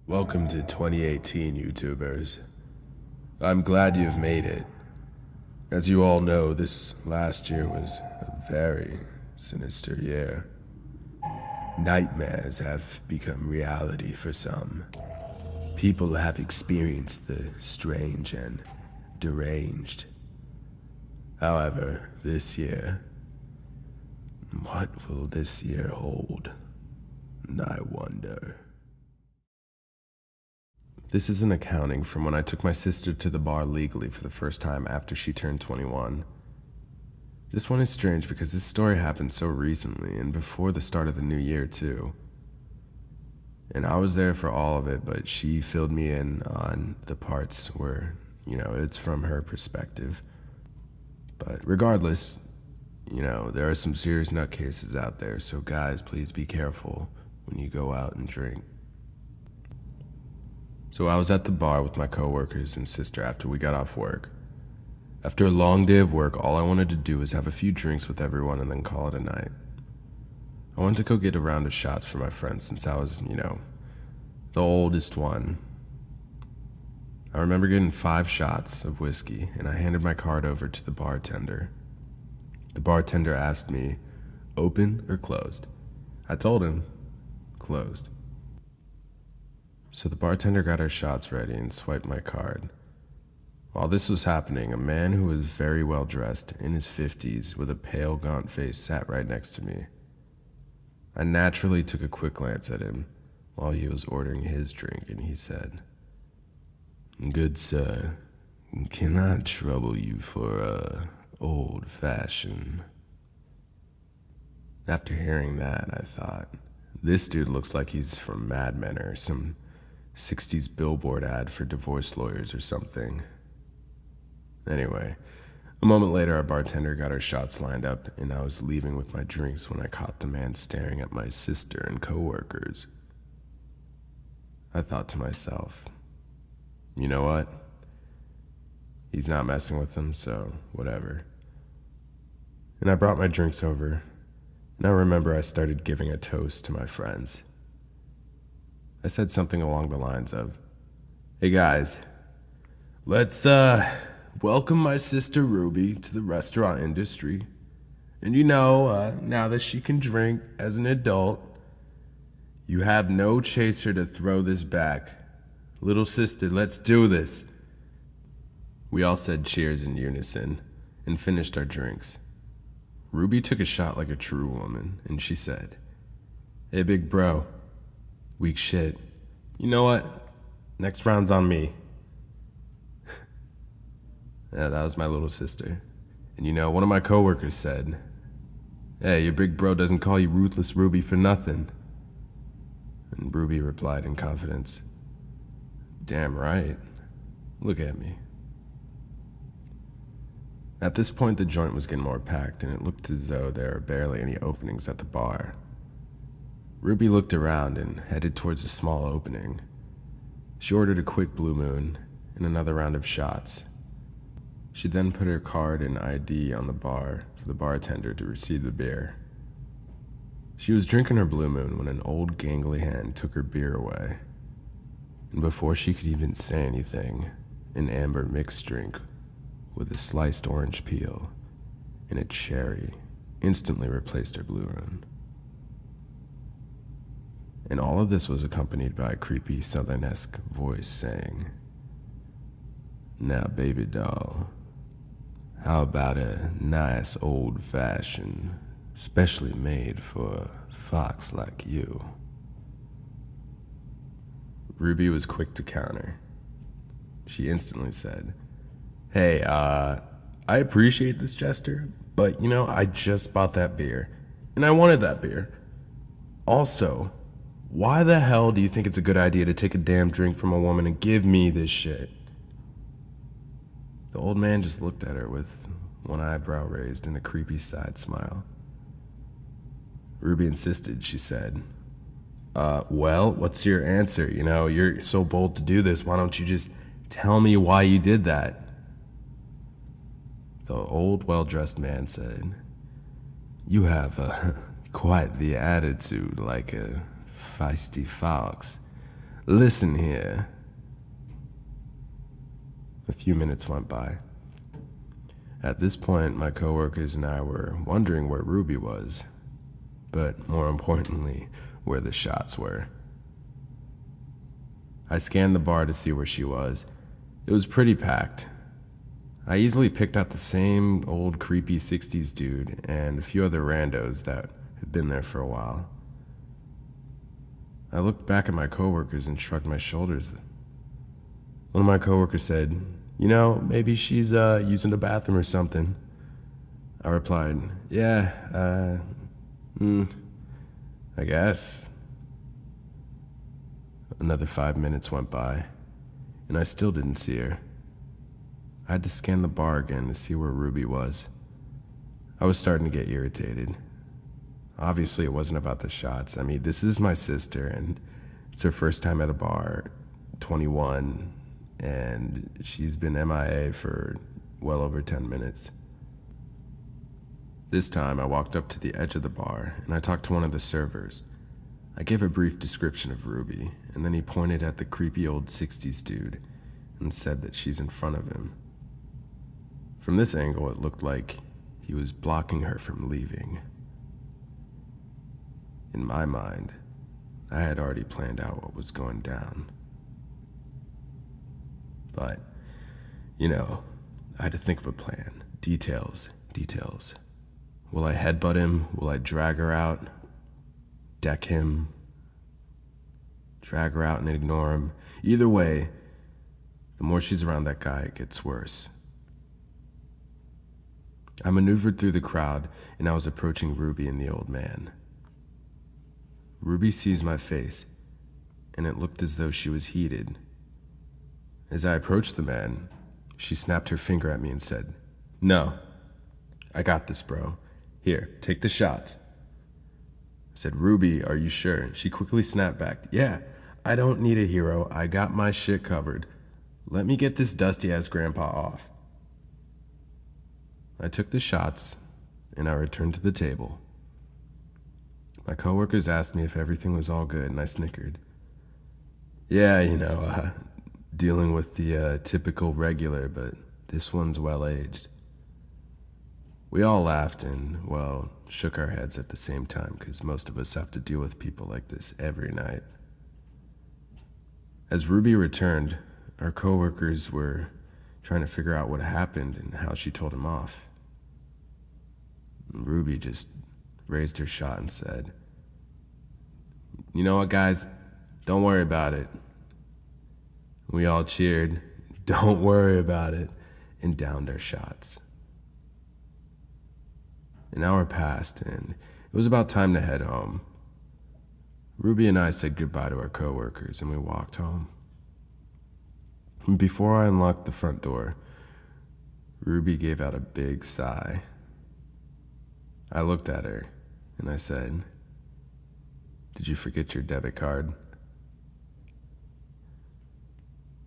Welcome to 2018, YouTubers. I'm glad you've made it. As you all know, this last year was a very sinister year. Nightmares have become reality for some. People have experienced the strange and deranged. However, this year, what will this year hold? I wonder. This is an accounting from when I took my sister to the bar legally for the first time after she turned 21. This one is strange because this story happened so recently and before the start of the new year too. And I was there for all of it, but she filled me in on the parts where, it's from her perspective. But regardless, there are some serious nutcases out there, so guys, please be careful when you go out and drink. So I was at the bar with my coworkers and sister after we got off work. After a long day of work, all I wanted to do was have a few drinks with everyone and then call it a night. I wanted to go get a round of shots for my friends since I was, the oldest one. I remember getting 5 shots of whiskey and I handed my card over to the bartender. The bartender asked me, open or closed? I told him, closed. So the bartender got our shots ready and swiped my card. While this was happening, a man who was very well dressed, in his 50s, with a pale, gaunt face, sat right next to me. I naturally took a quick glance at him while he was ordering his drink, and he said, "Good sir, can I trouble you for a old-fashioned?" After hearing that, I thought, this dude looks like he's from Mad Men or some 60s billboard ad for divorce lawyers or something. Anyway, a moment later, our bartender got our shots lined up, and I was leaving with my drinks when I caught the man staring at my sister and coworkers. I thought to myself, you know what? He's not messing with them, so whatever. And I brought my drinks over, and I remember I started giving a toast to my friends. I said something along the lines of, "Hey guys, let's welcome my sister Ruby to the restaurant industry. And now that she can drink as an adult, you have no chaser to throw this back. Little sister, let's do this." We all said cheers in unison and finished our drinks. Ruby took a shot like a true woman, and she said, "Hey big bro, weak shit. You know what? Next round's on me." Yeah, that was my little sister. And one of my coworkers said, "Hey, your big bro doesn't call you Ruthless Ruby for nothing." And Ruby replied in confidence, "Damn right. Look at me." At this point, the joint was getting more packed, and it looked as though there were barely any openings at the bar. Ruby looked around and headed towards a small opening. She ordered a quick Blue Moon and another round of shots. She then put her card and ID on the bar for the bartender to receive the beer. She was drinking her Blue Moon when an old gangly hand took her beer away. And before she could even say anything, an amber mixed drink with a sliced orange peel and a cherry instantly replaced her Blue Moon. And all of this was accompanied by a creepy Southern-esque voice saying, "Now, baby doll, how about a nice old-fashioned, specially made for a fox like you?" Ruby was quick to counter. She instantly said, "Hey, I appreciate this, Jester, but I just bought that beer, and I wanted that beer. Also, why the hell do you think it's a good idea to take a damn drink from a woman and give me this shit?" The old man just looked at her with one eyebrow raised and a creepy side smile. Ruby insisted. She said, "Well, what's your answer? You're so bold to do this. Why don't you just tell me why you did that?" The old, well-dressed man said, "You have quite the attitude, like a feisty fox. Listen here. A few minutes went by. At this point, my coworkers and I were wondering where Ruby was, but more importantly, where the shots were. I scanned the bar to see where she was. It was pretty packed. I easily picked out the same old creepy 60s dude and a few other randos that had been there for a while. I looked back at my coworkers and shrugged my shoulders. One of my coworkers said, maybe she's using the bathroom or something. I replied, yeah, I guess. Another 5 minutes went by, and I still didn't see her. I had to scan the bar again to see where Ruby was. I was starting to get irritated. Obviously, it wasn't about the shots. I mean, this is my sister, and it's her first time at a bar, 21, and she's been MIA for well over 10 minutes. This time, I walked up to the edge of the bar, and I talked to one of the servers. I gave a brief description of Ruby, and then he pointed at the creepy old 60s dude and said that she's in front of him. From this angle, it looked like he was blocking her from leaving. In my mind, I had already planned out what was going down. But, I had to think of a plan. Details. Will I headbutt him? Will I drag her out? Deck him? Drag her out and ignore him? Either way, the more she's around that guy, it gets worse. I maneuvered through the crowd, and I was approaching Ruby and the old man. Ruby sees my face, and it looked as though she was heated. As I approached the man, she snapped her finger at me and said, "No, I got this, bro. Here, take the shots." I said, "Ruby, are you sure?" She quickly snapped back, "Yeah, I don't need a hero. I got my shit covered. Let me get this dusty-ass grandpa off." I took the shots, and I returned to the table. My coworkers asked me if everything was all good, and I snickered. Yeah, dealing with the typical regular, but this one's well-aged. We all laughed and, shook our heads at the same time, because most of us have to deal with people like this every night. As Ruby returned, our coworkers were trying to figure out what happened and how she told him off. Ruby just raised her shot and said, "You know what, guys? Don't worry about it." We all cheered, "Don't worry about it," and downed our shots. An hour passed, and it was about time to head home. Ruby and I said goodbye to our coworkers, and we walked home. Before I unlocked the front door, Ruby gave out a big sigh. I looked at her, and I said, "Did you forget your debit card?"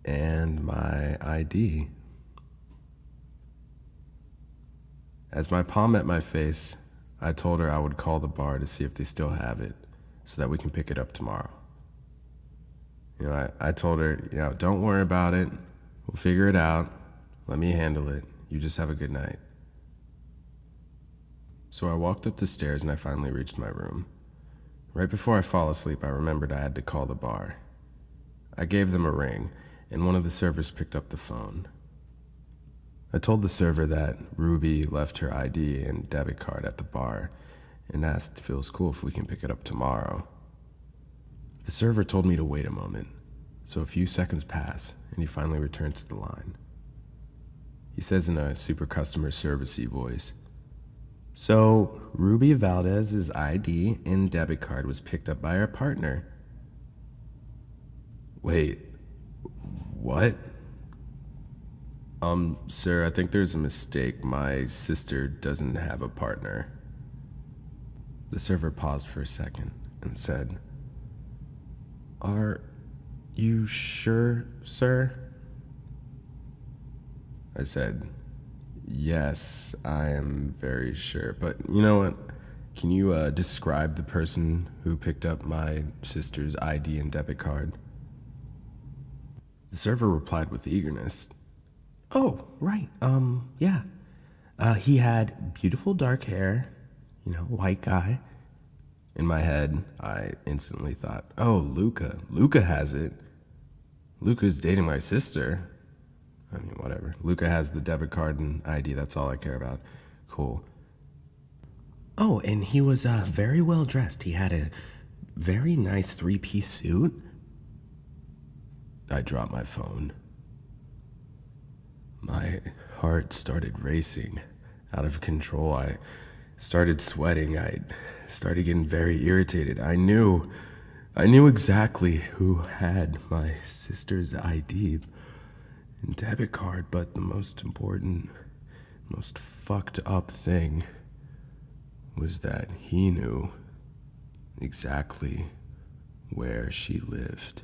"And my ID." As my palm met my face, I told her I would call the bar to see if they still have it, so that we can pick it up tomorrow. I told her, "Don't worry about it. We'll figure it out. Let me handle it. You just have a good night." So I walked up the stairs and I finally reached my room. Right before I fall asleep, I remembered I had to call the bar. I gave them a ring, and one of the servers picked up the phone. I told the server that Ruby left her ID and debit card at the bar and asked if it was cool if we can pick it up tomorrow. The server told me to wait a moment, so a few seconds pass, and he finally returns to the line. He says in a super customer service-y voice, "So, Ruby Valdez's ID and debit card was picked up by her partner." Wait, what? Sir, I think there's a mistake. My sister doesn't have a partner." The server paused for a second and said, "Are you sure, sir?" I said, "Yes, I am very sure. But you know what? Can you describe the person who picked up my sister's ID and debit card?" The server replied with eagerness. Oh, right. Yeah. He had beautiful dark hair, white guy. In my head, I instantly thought, oh, Luca. Luca has it. Luca's dating my sister. I mean, whatever. Luca has the debit card and ID. That's all I care about. Cool. Oh, and he was very well dressed. He had a very nice three-piece suit. I dropped my phone. My heart started racing, out of control. I started sweating. I started getting very irritated. I knew exactly who had my sister's ID and debit card, but the most important, most fucked up thing was that he knew exactly where she lived.